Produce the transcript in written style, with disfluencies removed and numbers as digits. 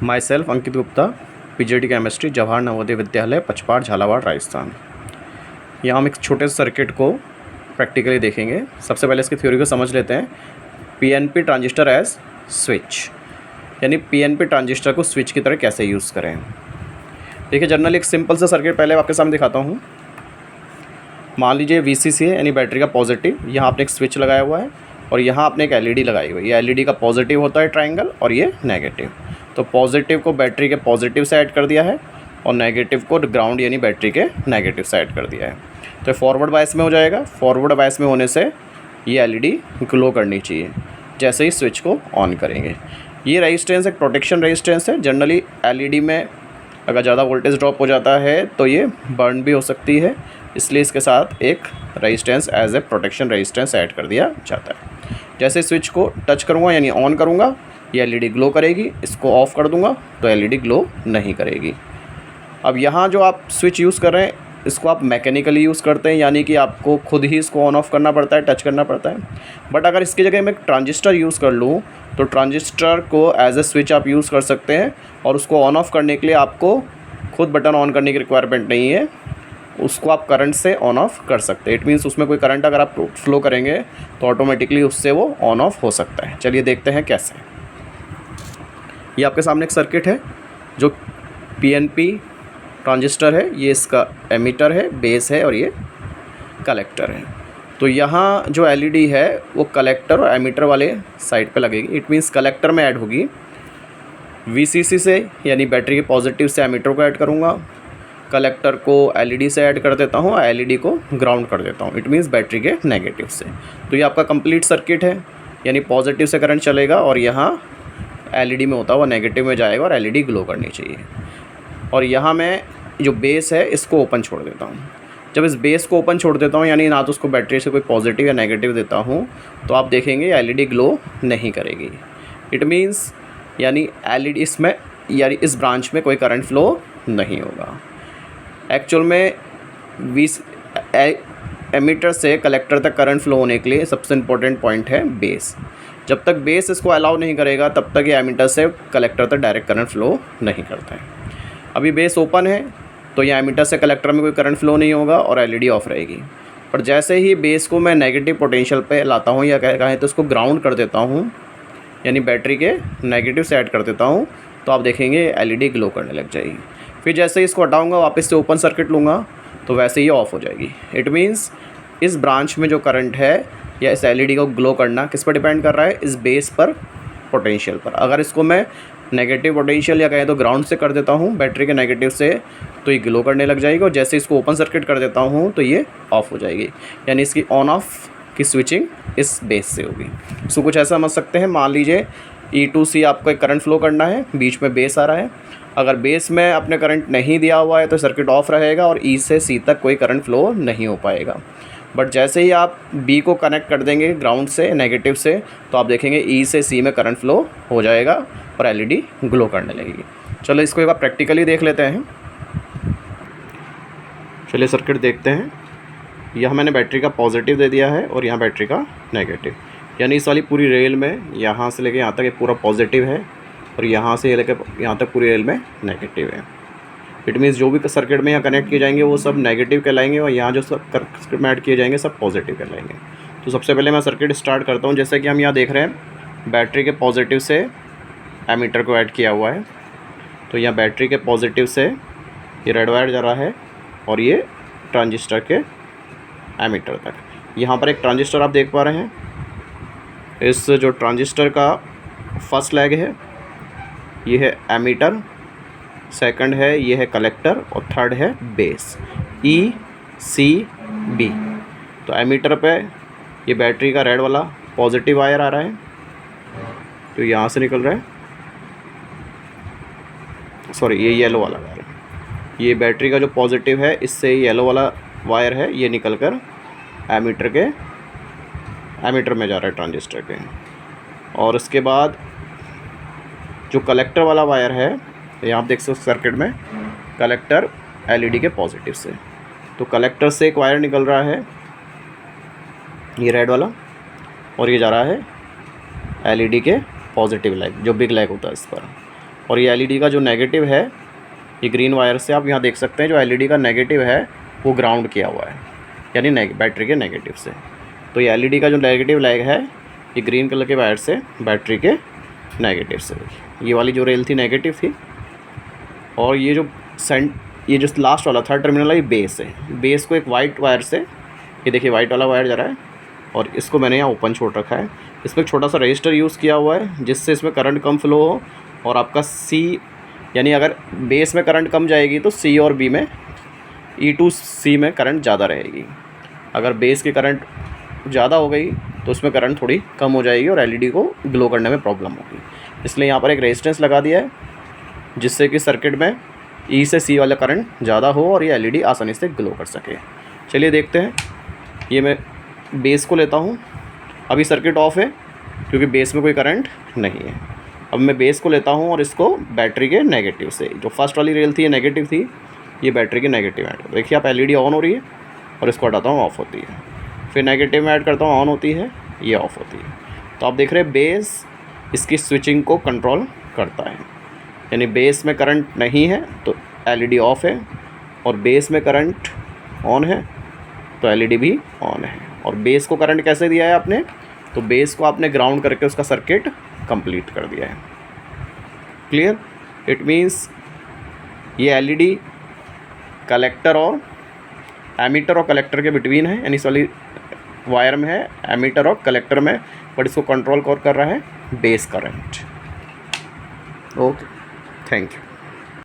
My self Ankit Gupta, PGT chemistry, Jawahar Navodaya Vidyalaya, पचपाड़, Jhalawar, Rajasthan. यहाँ हम एक छोटे से सर्किट को प्रैक्टिकली देखेंगे। सबसे पहले इसकी थ्योरी को समझ लेते हैं। पीएनपी ट्रांजिस्टर एज स्विच, यानी पीएनपी ट्रांजिस्टर को स्विच की तरह कैसे यूज़ करें। देखिए, जनरली एक सिंपल सा सर्किट पहले आपके सामने दिखाता हूँ। मान लीजिए वीसीसी है, यानी बैटरी का पॉजिटिव। यहाँ आपने एक स्विच लगाया हुआ है और यहाँ आपने एक एलईडी लगाई हुई है। ये एलईडी का पॉजिटिव होता है ट्रायंगल और ये नेगेटिव। तो पॉजिटिव को बैटरी के पॉजिटिव से ऐड कर दिया है और नेगेटिव को ग्राउंड यानी बैटरी के नेगेटिव से ऐड कर दिया है। तो फॉरवर्ड बायस में हो जाएगा। फॉरवर्ड बायस में होने से ये एलईडी ग्लो करनी चाहिए जैसे ही स्विच को ऑन करेंगे। ये रेजिस्टेंस एक प्रोटेक्शन रेजिस्टेंस है। जनरली एलईडी में अगर ज़्यादा वोल्टेज ड्रॉप हो जाता है तो ये बर्न भी हो सकती है, इसलिए इसके साथ एक resistance as a protection resistance add कर दिया जाता है। जैसे स्विच को टच करूँगा यानी ऑन करूँगा, ये एलईडी ग्लो करेगी। इसको ऑफ़ कर दूँगा तो एलईडी ग्लो नहीं करेगी। अब यहाँ जो आप स्विच यूज़ कर रहे हैं इसको आप मैकेनिकली यूज़ करते हैं, यानी कि आपको खुद ही इसको ऑन ऑफ़ करना पड़ता है, टच करना पड़ता है। बट अगर इसकी जगह मैं ट्रांजिस्टर यूज़ कर लूँ तो ट्रांजिस्टर को एज ए स्विच आप यूज़ कर सकते हैं और उसको ऑन ऑफ़ करने के लिए आपको खुद बटन ऑन करने की रिक्वायरमेंट नहीं है। उसको आप करंट से ऑन ऑफ़ कर सकते हैं। इट मीन्स उसमें कोई करंट अगर आप फ्लो करेंगे तो ऑटोमेटिकली उससे वो ऑन ऑफ़ हो सकता है। चलिए देखते हैं कैसे। ये आपके सामने एक सर्किट है जो पीएनपी ट्रांजिस्टर है। ये इसका एमीटर है, बेस है और ये कलेक्टर है। तो यहाँ जो एलईडी है वो कलेक्टर और एमीटर वाले साइड पे लगेगी। इट मीन्स कलेक्टर में ऐड होगी वीसीसी से, यानी बैटरी के पॉजिटिव से एमीटर को ऐड करूँगा। कलेक्टर को एलईडी से ऐड कर देता हूँ, एलईडी को ग्राउंड कर देता हूँ। इट मीन्स बैटरी के नेगेटिव से। तो ये आपका कंप्लीट सर्किट है, यानी पॉजिटिव से करंट चलेगा और यहाँ एलईडी में होता हुआ नेगेटिव में जाएगा और एलईडी ग्लो करनी चाहिए। और यहाँ मैं जो बेस है इसको ओपन छोड़ देता हूँ। जब इस बेस को ओपन छोड़ देता हूँ, यानी ना तो उसको बैटरी से कोई पॉजिटिव या नेगेटिव देता हूँ, तो आप देखेंगे एलईडी ग्लो नहीं करेगी। इट मीन्स यानी एलईडी इसमें यानी इस ब्रांच में कोई करंट फ्लो नहीं होगा। एक्चुअल में एमीटर से कलेक्टर तक करंट फ्लो होने के लिए सबसे इम्पोर्टेंट पॉइंट है बेस। जब तक बेस इसको अलाउ नहीं करेगा तब तक ये एमीटर से कलेक्टर तक डायरेक्ट करंट फ्लो नहीं करता है। अभी बेस ओपन है तो ये एमीटर से कलेक्टर में कोई करंट फ्लो नहीं होगा और एलईडी ऑफ रहेगी। पर जैसे ही बेस को मैं नेगेटिव पोटेंशियल पे लाता हूँ या कहें तो उसको ग्राउंड कर देता हूँ, यानी बैटरी के नेगेटिव से ऐड कर देता हूँ, तो आप देखेंगे एलईडी ग्लो करने लग जाएगी। फिर जैसे ही इसको हटाऊँगा, वापस से ओपन सर्किट लूँगा तो वैसे ही ऑफ हो जाएगी। इट मीन्स इस ब्रांच में जो करंट है या इस एलईडी को ग्लो करना किस पर डिपेंड कर रहा है, इस बेस पर, पोटेंशियल पर। अगर इसको मैं नेगेटिव पोटेंशियल या कहें तो ग्राउंड से कर देता हूँ बैटरी के नेगेटिव से, तो ये ग्लो करने लग जाएगी। और जैसे इसको ओपन सर्किट कर देता हूँ तो ये ऑफ हो जाएगी, यानी इसकी ऑन ऑफ की स्विचिंग इस बेस से होगी। इसको कुछ ऐसा समझ सकते हैं। मान लीजिए E2C आपको एक करंट फ्लो करना है, बीच में बेस आ रहा है। अगर बेस में आपने करंट नहीं दिया हुआ है तो सर्किट ऑफ रहेगा और E से C तक कोई करंट फ्लो नहीं हो पाएगा। बट जैसे ही आप B को कनेक्ट कर देंगे ग्राउंड से, नेगेटिव से, तो आप देखेंगे E से C में करंट फ्लो हो जाएगा और एलईडी ग्लो करने लगेगी। चलो इसको एक बार प्रैक्टिकली देख लेते हैं। चलिए सर्किट देखते हैं। यहाँ मैंने बैटरी का पॉजिटिव दे दिया है और यहाँ बैटरी का नेगेटिव, यानी इस वाली पूरी रेल में यहाँ से लेके यहाँ तक ये पूरा पॉजिटिव है और यहाँ से लेके यहाँ तक पूरी रेल में नेगेटिव है। इट मीन्स जो भी सर्किट में यहाँ कनेक्ट किए जाएंगे वो सब नेगेटिव कहलाएंगे और यहाँ जो सर्किट में ऐड किए जाएंगे सब पॉजिटिव कहलाएंगे। तो सबसे पहले मैं सर्किट स्टार्ट करता हूँ। जैसे कि हम यहाँ देख रहे हैं बैटरी के पॉजिटिव से एमीटर को ऐड किया हुआ है, तो यहाँ बैटरी के पॉजिटिव से ये रेड वायर जा रहा है और ये ट्रांजिस्टर के एमीटर तक। यहाँ पर एक ट्रांजिस्टर आप देख पा रहे हैं। इस जो ट्रांजिस्टर का फर्स्ट लेग है ये है एमीटर, सेकंड है ये है कलेक्टर और थर्ड है बेस, ECB। तो एमीटर पे ये बैटरी का रेड वाला पॉजिटिव वायर आ रहा है जो यहाँ से निकल रहा है, सॉरी ये येलो वाला वायर है। ये बैटरी का जो पॉजिटिव है इससे येलो वाला वायर है, ये निकल कर एमीटर में जा रहा है ट्रांजिस्टर के। और उसके बाद जो कलेक्टर वाला वायर है, यहाँ आप देख सकते हो सर्किट में कलेक्टर एलईडी के पॉजिटिव से, तो कलेक्टर से एक वायर निकल रहा है ये रेड वाला और ये जा रहा है एलईडी के पॉजिटिव लाइट, जो बिग लाइट होता है इस पर। और ये एलईडी का जो नेगेटिव है, ये ग्रीन वायर से आप यहाँ देख सकते हैं, जो एलईडी का नेगेटिव है वो ग्राउंड किया हुआ है, यानी बैटरी के नेगेटिव से। तो ये एलईडी का जो नेगेटिव लेग है, ये ग्रीन कलर के वायर से बैटरी के नेगेटिव से। ये वाली जो रेल थी नेगेटिव थी, और ये जो लास्ट वाला थर्ड टर्मिनल है, ये बेस है। बेस को एक वाइट वायर से, ये देखिए वाइट वाला वायर जा रहा है, और इसको मैंने यहाँ ओपन छोड़ रखा है। इसमें एक छोटा सा रजिस्टर यूज़ किया हुआ है, जिससे इसमें करंट कम फ्लो हो, और आपका सी, यानी अगर बेस में करंट कम जाएगी तो सी और बी में, ई टू सी में करंट ज़्यादा रहेगी। अगर बेस की करंट ज़्यादा हो गई तो उसमें करंट थोड़ी कम हो जाएगी और एलईडी को ग्लो करने में प्रॉब्लम होगी। इसलिए यहाँ पर एक रेजिस्टेंस लगा दिया है, जिससे कि सर्किट में ई से सी वाला करंट ज़्यादा हो और ये एलईडी आसानी से ग्लो कर सके। चलिए देखते हैं। ये मैं बेस को लेता हूँ, अभी सर्किट ऑफ है क्योंकि बेस में कोई करंट नहीं है। अब मैं बेस को लेता हूँ और इसको बैटरी के नेगेटिव से, जो फर्स्ट वाली रेल थी ये नेगेटिव थी, ये बैटरी के नेगेटिव ऐड। देखिए आप एलईडी ऑन हो रही है और इसको हटाता हूँ ऑफ होती है, फिर नेगेटिव में ऐड करता हूँ ऑन होती है, ये ऑफ होती है। तो आप देख रहे हैं बेस इसकी स्विचिंग को कंट्रोल करता है, यानी बेस में करंट नहीं है तो एलईडी ऑफ है, और बेस में करंट ऑन है तो एलईडी भी ऑन है। और बेस को करंट कैसे दिया है आपने, तो बेस को आपने ग्राउंड करके उसका सर्किट कंप्लीट कर दिया है। क्लियर? इट मीन्स ये एलईडी कलेक्टर और एमीटर और कलेक्टर के बिटवीन है, यानी इस वाली वायर में है एमीटर और कलेक्टर में, बट इसको कंट्रोल कर रहा है base current. Okay, thank you.